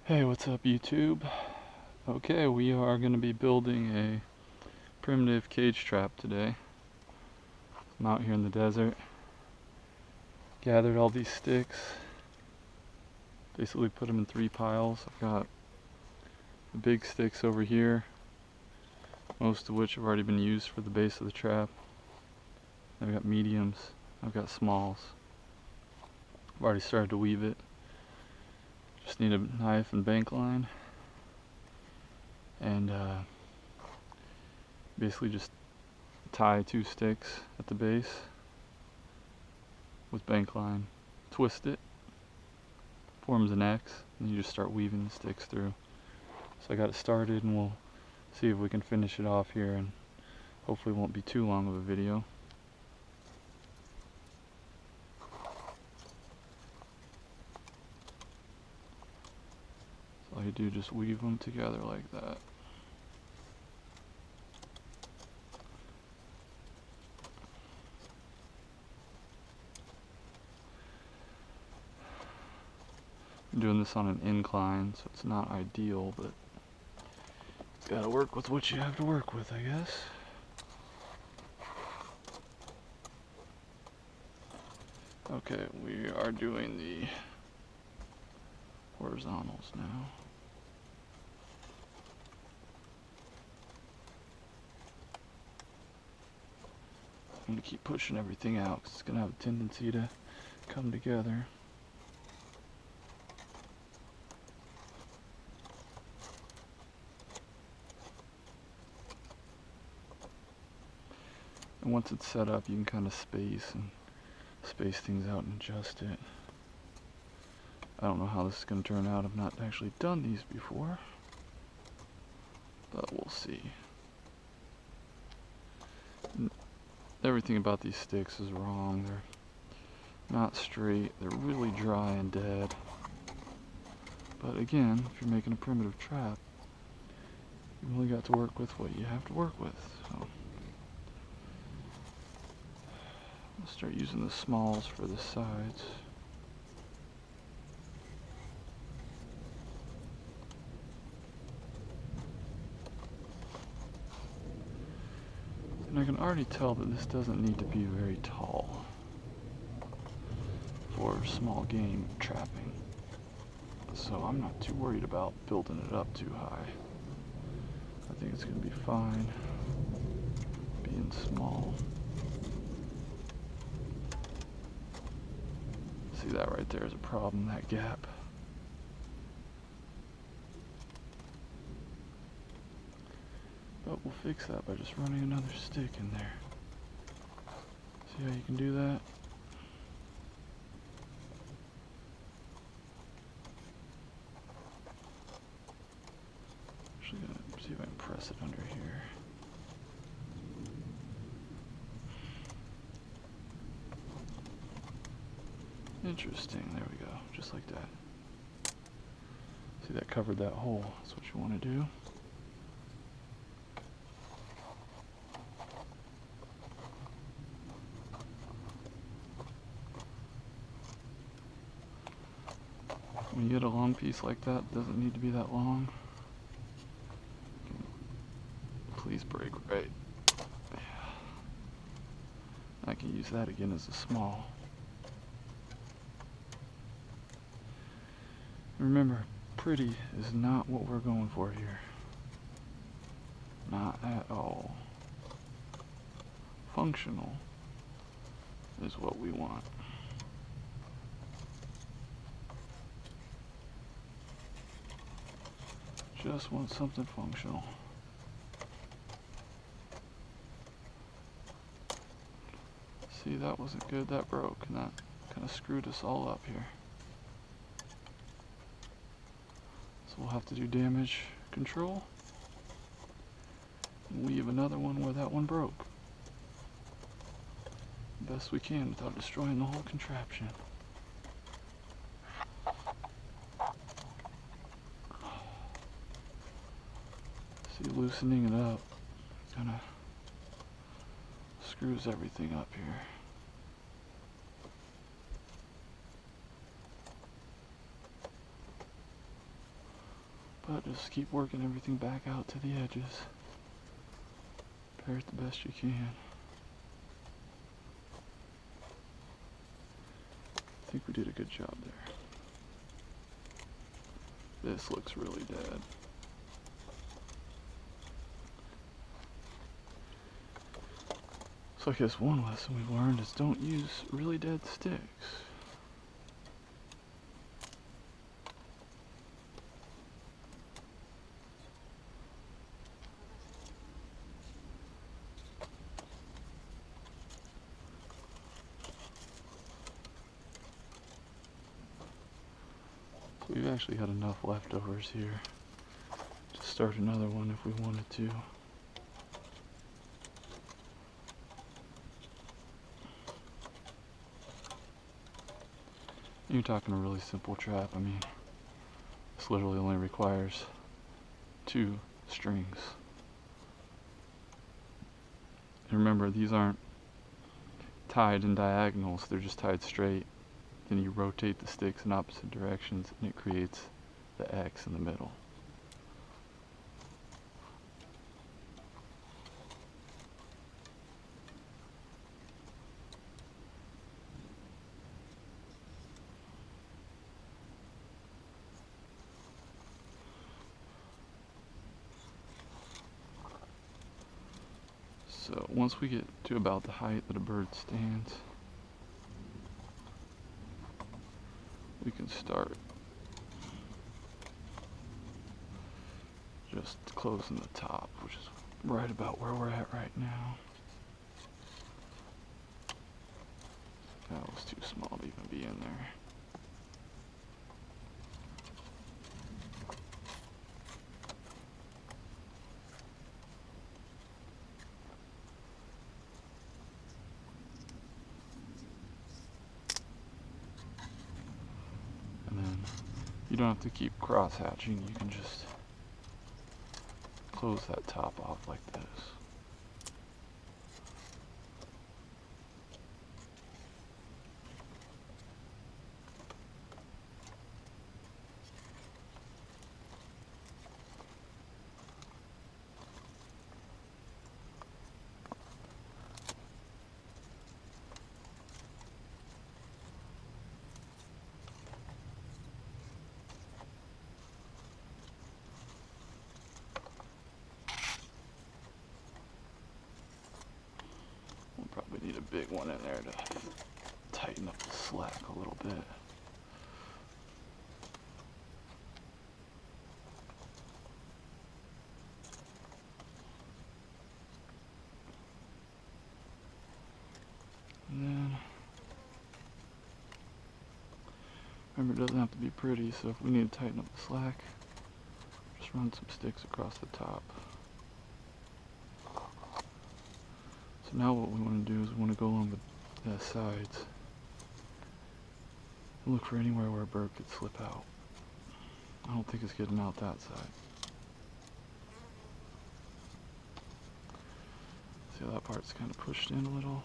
Hey, what's up YouTube? Okay, we are going to be building a primitive cage trap today. I'm out here in the desert. Gathered all these sticks. Basically put them in 3 piles. I've got the big sticks over here, most of which have already been used for the base of the trap. I've got mediums. I've got smalls. I've already started to weave it. Just need a knife and bank line. And basically just tie 2 sticks at the base with bank line, twist it, forms an X, and you just start weaving the sticks through. So I got it started, and we'll see if we can finish it off here, and hopefully it won't be too long of a video. So all you do, just weave them together like that. I'm doing this on an incline, so it's not ideal, but you gotta work with what you have to work with, I guess. Okay, we are doing the horizontals now. I'm gonna keep pushing everything out because it's gonna have a tendency to come together. And once it's set up, you can kind of space things out and adjust it. I don't know how this is going to turn out. I've not actually done these before, but we'll see. Everything about these sticks is wrong. They're not straight. They're really dry and dead. But again, if you're making a primitive trap, you've only got to work with what you have to work with. So I'll start using the smalls for the sides. And I can already tell that this doesn't need to be very tall for small game trapping. So I'm not too worried about building it up too high. I think it's going to be fine being small. See, that right there is a problem, that gap. But we'll fix that by just running another stick in there. See how you can do that? Actually gonna see if I can press it under here. Interesting, there we go, just like that. See, that covered that hole. That's what you want to do. When you get a long piece like that, it doesn't need to be that long. Please break right. Yeah. I can use that again as a small. Remember, pretty is not what we're going for here. Not at all. Functional is what we want. Just want something functional. See, that wasn't good, that broke, and that kind of screwed us all up here. So we'll have to do damage control. And weave another one where that one broke. Best we can without destroying the whole contraption. See, loosening it up kind of screws everything up here. But just keep working everything back out to the edges. Pare it the best you can. I think we did a good job there. This looks really dead. So I guess one lesson we've learned is don't use really dead sticks. So we've actually got enough leftovers here to start another one if we wanted to. You're talking a really simple trap. I mean, this literally only requires 2 strings. And remember, these aren't tied in diagonals, they're just tied straight. Then you rotate the sticks in opposite directions and it creates the X in the middle. So once we get to about the height that a bird stands, we can start just closing the top, which is right about where we're at right now. That was too small to even be in there. And then you don't have to keep cross hatching, you can just close that top off like this. We'll probably need a big one in there to tighten up the slack a little bit. And then, remember, it doesn't have to be pretty, so if we need to tighten up the slack, just run some sticks across the top. So now what we want to do is we want to go along the sides and look for anywhere where a bird could slip out. I don't think it's getting out that side. See how that part's kind of pushed in a little?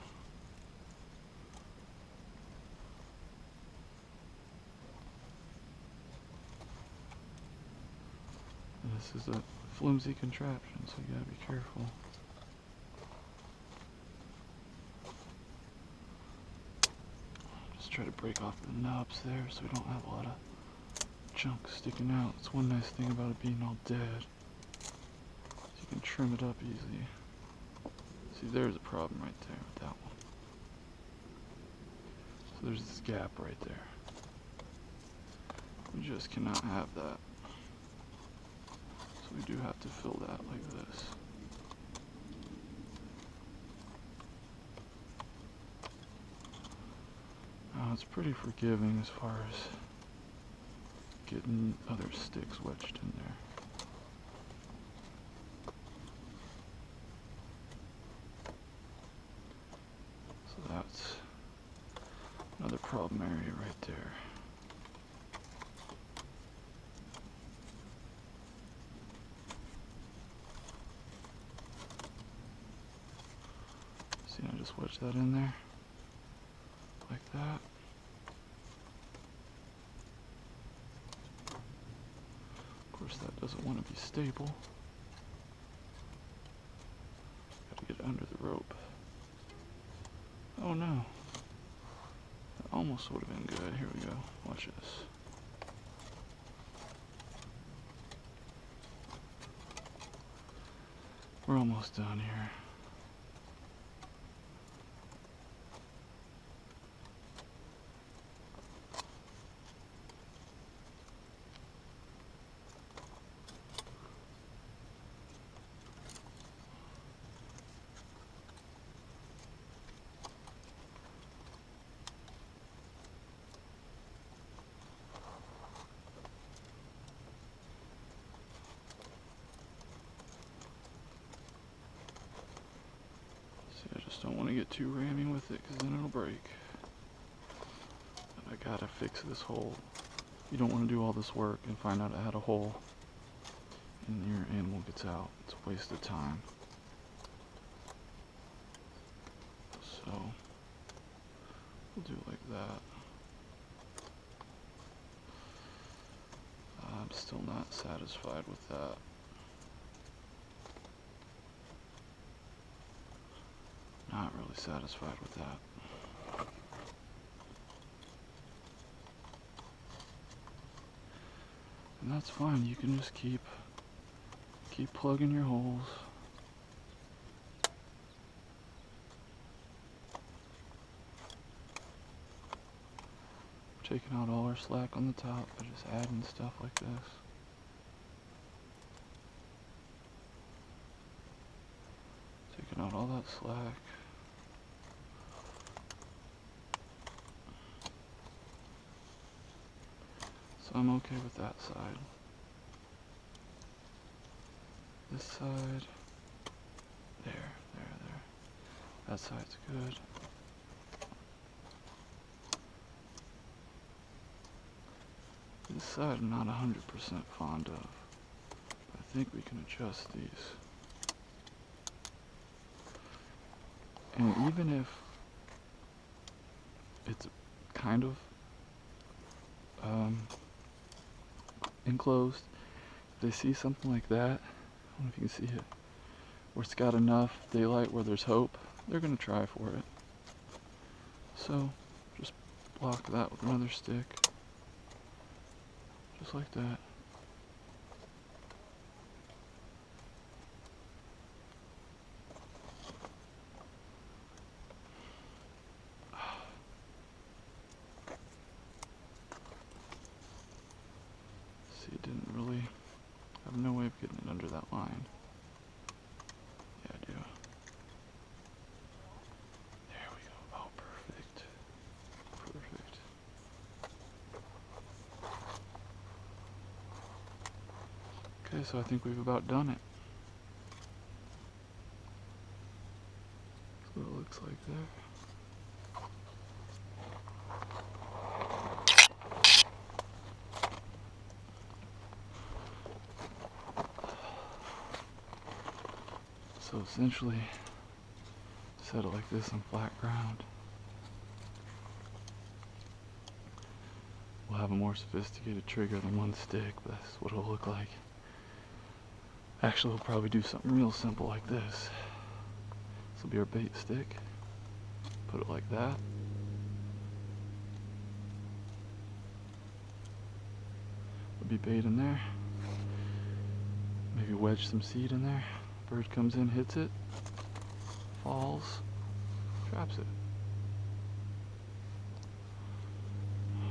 And this is a flimsy contraption, so you gotta be careful. Just try to break off the knobs there so we don't have a lot of junk sticking out. It's one nice thing about it being all dead. You can trim it up easy. See, there's a problem right there with that one. So there's this gap right there. We just cannot have that. So we do have to fill that like this. Now it's pretty forgiving as far as getting other sticks wedged in there. So that's another problem area right there. See, I just wedge that in there like that. Of course, that doesn't want to be stable. Gotta get under the rope. Oh no. That almost would have been good. Here we go. Watch this. We're almost done here. I just don't want to get too ramming with it because then it'll break. But I gotta fix this hole. You don't want to do all this work and find out it had a hole and your animal gets out. It's a waste of time. So we'll do it like that. I'm still not satisfied with that. Not really satisfied with that. And that's fine. You can just keep plugging your holes. We're taking out all our slack on the top by just adding stuff like this. Taking out all that slack. So I'm okay with that side. This side, there. That side's good. This side I'm not 100% fond of. I think we can adjust these. And even if it's kind of enclosed, if they see something like that, I don't know if you can see it, where it's got enough daylight where there's hope, they're going to try for it. So just block that with another stick, just like that. See, it didn't really, I have no way of getting it under that line. Yeah, I do. There we go. Oh, perfect. Perfect. Okay, so I think we've about done it. That's what it looks like there. So essentially, set it like this on flat ground. We'll have a more sophisticated trigger than one stick, but that's what it'll look like. Actually, we'll probably do something real simple like this. This will be our bait stick. Put it like that. There'll be bait in there. Maybe wedge some seed in there. Bird comes in, hits it, falls, traps it.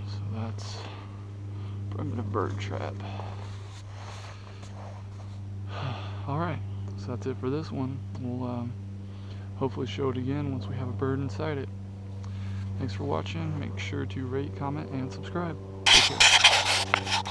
So that's primitive bird trap. Alright, so that's it for this one. We'll hopefully show it again once we have a bird inside it. Thanks for watching. Make sure to rate, comment, and subscribe. Take care.